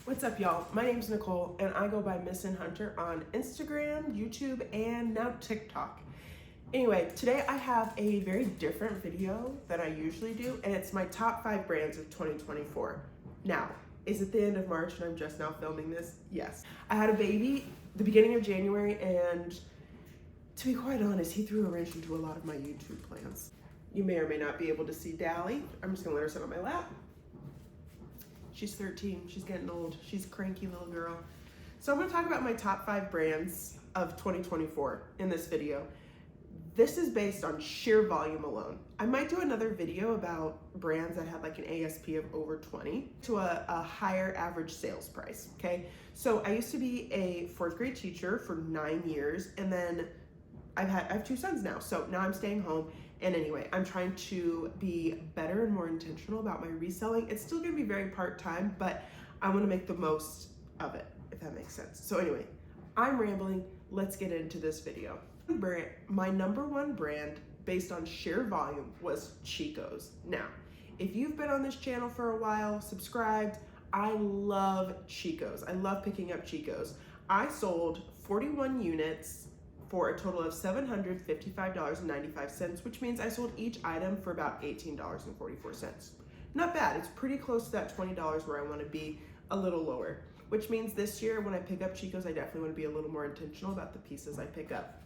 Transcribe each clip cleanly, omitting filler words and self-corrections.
What's up, y'all? My name's Nicole, and I go by Miss and Hunter on Instagram, YouTube, and now TikTok. Anyway, today I have a very different video than I usually do, and it's my top 5 brands of 2024. Now, is it the end of March and I'm just now filming this? Yes. I had a baby the beginning of January, and to be quite honest, he threw a wrench into a lot of my YouTube plans. You may or may not be able to see Dally. I'm just gonna let her sit on my lap. She's 13, she's getting old. She's a cranky little girl. So I'm gonna talk about my top 5 brands of 2024 in this video. This is based on sheer volume alone. I might do another video about brands that had like an ASP of over 20 to a higher average sales price, okay? So I used to be a 4th grade teacher for 9 years, and then I have 2 sons now, so now I'm staying home. And anyway, I'm trying to be better and more intentional about my reselling. It's still gonna be very part-time, but I wanna make the most of it, if that makes sense. So anyway, I'm rambling, let's get into this video. My number 1 brand based on sheer volume was Chicos. Now, if you've been on this channel for a while, subscribed, I love Chicos. I love picking up Chicos. I sold 41 units for a total of $755.95, which means I sold each item for about $18.44. Not bad, it's pretty close to that $20 where I wanna be, a little lower, which means this year when I pick up Chicos, I definitely wanna be a little more intentional about the pieces I pick up.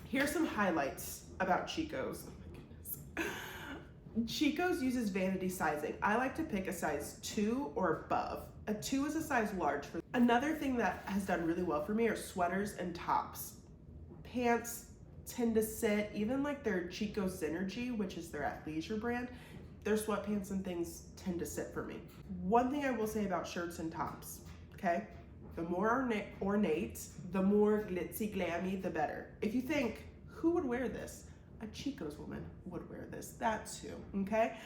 Here's some highlights about Chicos. Oh my goodness. Chicos uses vanity sizing. I like to pick a size 2 or above. A 2 is a size large. Another thing that has done really well for me are sweaters and tops. Pants tend to sit, even like their Chico Synergy, which is their athleisure brand, their sweatpants and things tend to sit for me. One thing I will say about shirts and tops, okay? The more ornate, the more glitzy glammy, the better. If you think, who would wear this? A Chicos woman would wear this. That's who, okay?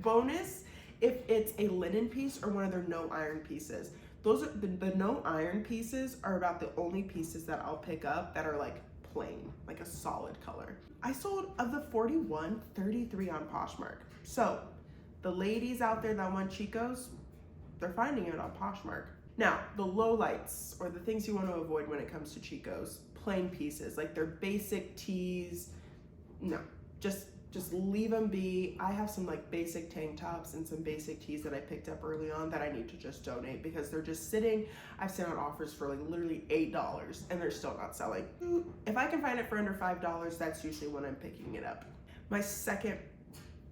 Bonus, if it's a linen piece or one of their no iron pieces. Those are the no iron pieces are about the only pieces that I'll pick up that are like plain, like a solid color. I sold, of the 41, 33 on Poshmark. So the ladies out there that want Chicos, they're finding it on Poshmark. Now, the lowlights, or the things you want to avoid when it comes to Chicos, plain pieces, like their basic tees, no, just leave them be. I have some like basic tank tops and some basic tees that I picked up early on that I need to just donate because they're just sitting. I've sent out offers for like literally $8 and they're still not selling. If I can find it for under $5, that's usually when I'm picking it up. My second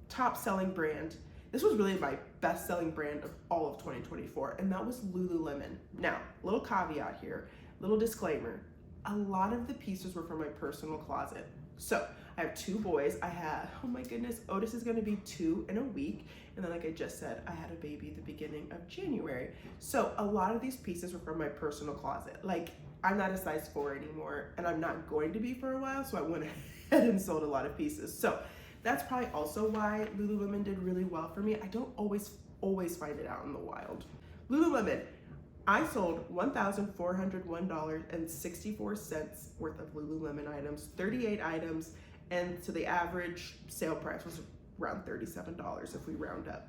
top selling brand, this was really my best selling brand of all of 2024, and that was Lululemon. Now, little caveat here, little disclaimer, a lot of the pieces were from my personal closet. So I have 2 boys. I had, oh my goodness, Otis is gonna be 2 in a week. And then like I just said, I had a baby at the beginning of January. So a lot of these pieces were from my personal closet. Like, I'm not a size 4 anymore, and I'm not going to be for a while, so I went ahead and sold a lot of pieces. So that's probably also why Lululemon did really well for me. I don't always find it out in the wild. Lululemon, I sold $1,401.64 worth of Lululemon items, 38 items, and so the average sale price was around $37 if we round up.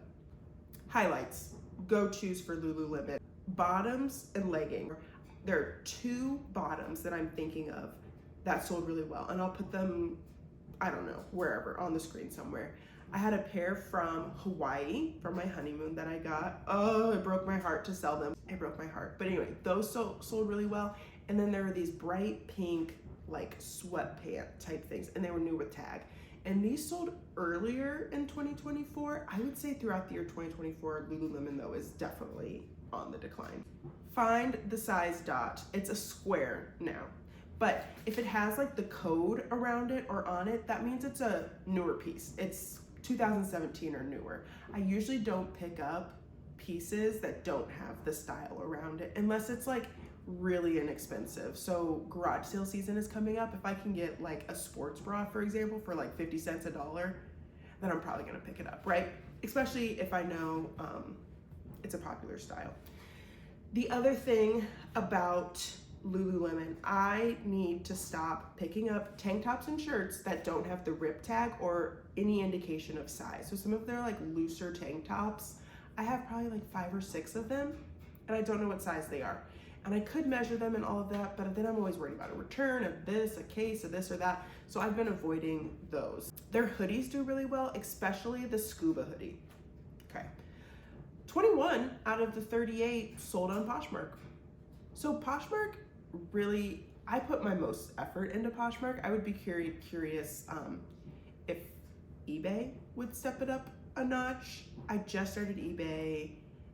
Highlights, go-tos for Lululemon, bottoms and leggings. There are 2 bottoms that I'm thinking of that sold really well, and I'll put them, I don't know, wherever, on the screen somewhere. I had a pair from Hawaii from my honeymoon that I got. Oh, it broke my heart to sell them. It broke my heart. But anyway, those sold really well. And then there were these bright pink, like sweatpant type things, and they were new with tag. And these sold earlier in 2024. I would say throughout the year 2024, Lululemon though is definitely on the decline. Find the size dot. It's a square now. But if it has like the code around it or on it, that means it's a newer piece. It's 2017 or newer. I usually don't pick up pieces that don't have the style around it unless it's like really inexpensive. So garage sale season is coming up. If I can get like a sports bra, for example, for like 50 cents a dollar, then I'm probably gonna pick it up, right? Especially if I know it's a popular style. The other thing about Lululemon, I need to stop picking up tank tops and shirts that don't have the rip tag or any indication of size. So some of their like looser tank tops, I have probably like 5 or 6 of them, and I don't know what size they are. And I could measure them and all of that, but then I'm always worried about a return of this, a case of this or that. So I've been avoiding those. Their hoodies do really well, especially the scuba hoodie. Okay. 21 out of the 38 sold on Poshmark. So Poshmark really, I put my most effort into Poshmark. I would be curious if eBay would step it up a notch. I just started eBay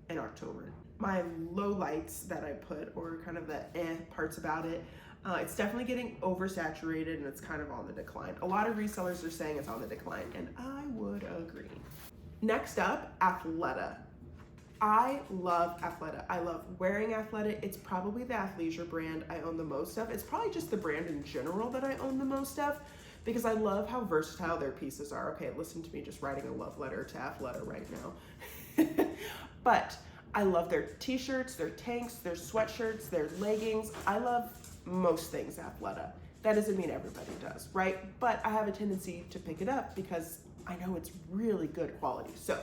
in October. My low lights that I put, or kind of the parts about it, it's definitely getting oversaturated and it's kind of on the decline. A lot of resellers are saying it's on the decline, and I would agree. Next up, Athleta. I love Athleta. I love wearing Athleta. It's probably the athleisure brand I own the most of. It's probably just the brand in general that I own the most of, because I love how versatile their pieces are. Okay, listen to me just writing a love letter to Athleta right now. But I love their t-shirts, their tanks, their sweatshirts, their leggings. I love most things Athleta. That doesn't mean everybody does, right? But I have a tendency to pick it up because I know it's really good quality. So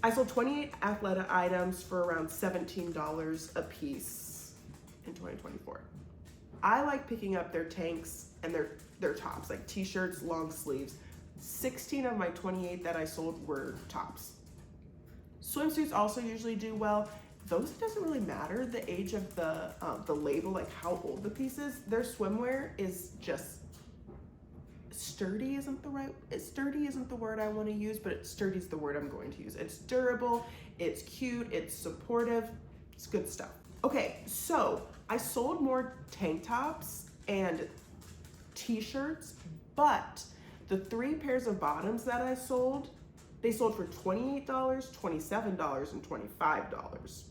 I sold 28 Athleta items for around $17 a piece in 2024. I like picking up their tanks and their tops, like t-shirts, long sleeves. 16 of my 28 that I sold were tops. Swimsuits also usually do well. Those, it doesn't really matter the age of the label, like how old the piece is. Their swimwear is just sturdy isn't the word I want to use, but sturdy is the word I'm going to use. It's durable, it's cute, it's supportive, it's good stuff. Okay, so I sold more tank tops and t-shirts, but the 3 pairs of bottoms that I sold, they sold for $28, $27, and $25.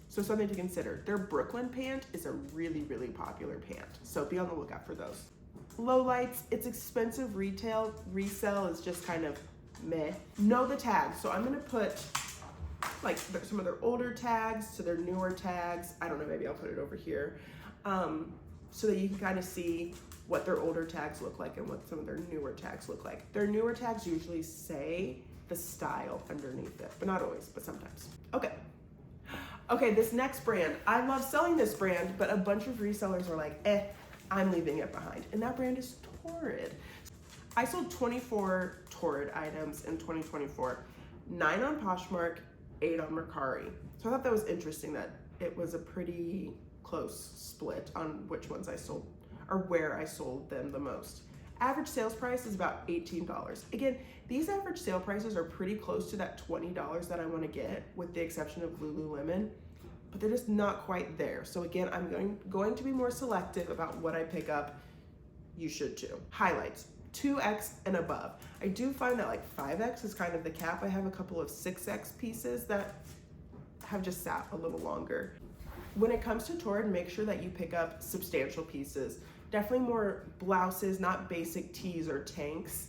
So something to consider. Their Brooklyn pant is a really, really popular pant. So be on the lookout for those. Lowlights, it's expensive retail. Resell is just kind of meh. Know the tags. So I'm gonna put like some of their older tags to their newer tags. I don't know, maybe I'll put it over here. So that you can kind of see what their older tags look like and what some of their newer tags look like. Their newer tags usually say the style underneath it, but not always, but sometimes. Okay, this next brand, I love selling this brand, but a bunch of resellers are like, I'm leaving it behind. And that brand is Torrid. I sold 24 Torrid items in 2024, 9 on Poshmark, 8 on Mercari. So I thought that was interesting that it was a pretty close split on which ones I sold or where I sold them the most. Average sales price is about $18. Again, these average sale prices are pretty close to that $20 that I want to get, with the exception of Lululemon, but they're just not quite there. So again, I'm going to be more selective about what I pick up. You should too. Highlights, 2X and above. I do find that like 5X is kind of the cap. I have a couple of 6X pieces that have just sat a little longer. When it comes to Torrid, make sure that you pick up substantial pieces. Definitely more blouses, not basic tees or tanks.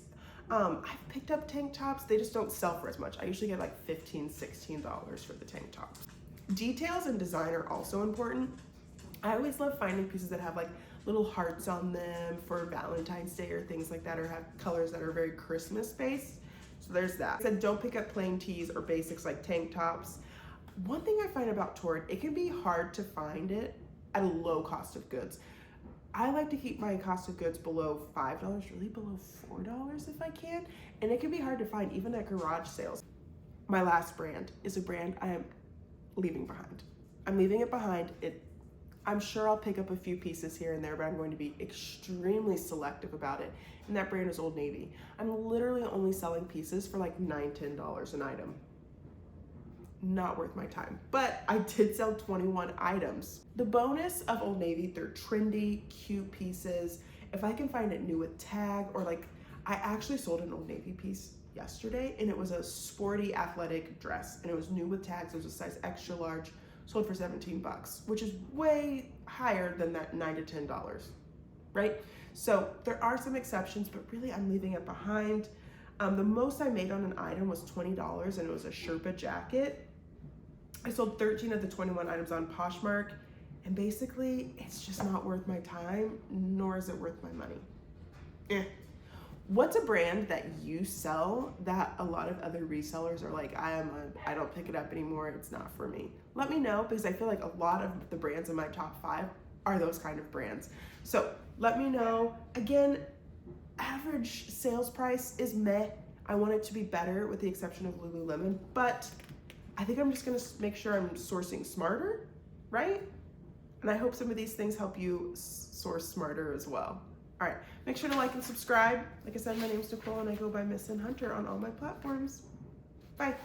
I've picked up tank tops, they just don't sell for as much. I usually get like $15, $16 for the tank tops. Details and design are also important. I always love finding pieces that have like little hearts on them for Valentine's Day or things like that, or have colors that are very Christmas based. So there's that. I said don't pick up plain tees or basics like tank tops. One thing I find about Torrid, it can be hard to find it at a low cost of goods. I like to keep my cost of goods below $5, really below $4 if I can, and it can be hard to find even at garage sales. My last brand is a brand I am leaving behind. I'm leaving it behind. I'm sure I'll pick up a few pieces here and there, but I'm going to be extremely selective about it, and that brand is Old Navy. I'm literally only selling pieces for like $9, $10 an item. Not worth my time, but I did sell 21 items. The bonus of Old Navy, they're trendy, cute pieces. If I can find it new with tag, or like, I actually sold an Old Navy piece yesterday, and it was a sporty athletic dress, and it was new with tags. It was a size extra large, sold for 17 bucks, which is way higher than that $9 to $10, right? So there are some exceptions, but really I'm leaving it behind. The most I made on an item was $20, and it was a Sherpa jacket. I sold 13 of the 21 items on Poshmark, and basically it's just not worth my time, nor is it worth my money. What's a brand that you sell that a lot of other resellers are like, I don't pick it up anymore, it's not for me? Let me know, because I feel like a lot of the brands in my top 5 are those kind of brands. So let me know. Again, average sales price is meh. I want it to be better with the exception of Lululemon, but I think I'm just gonna make sure I'm sourcing smarter, right? And I hope some of these things help you source smarter as well. All right, make sure to like and subscribe. Like I said, my name is Nicole and I go by Miss and Hunter on all my platforms. Bye.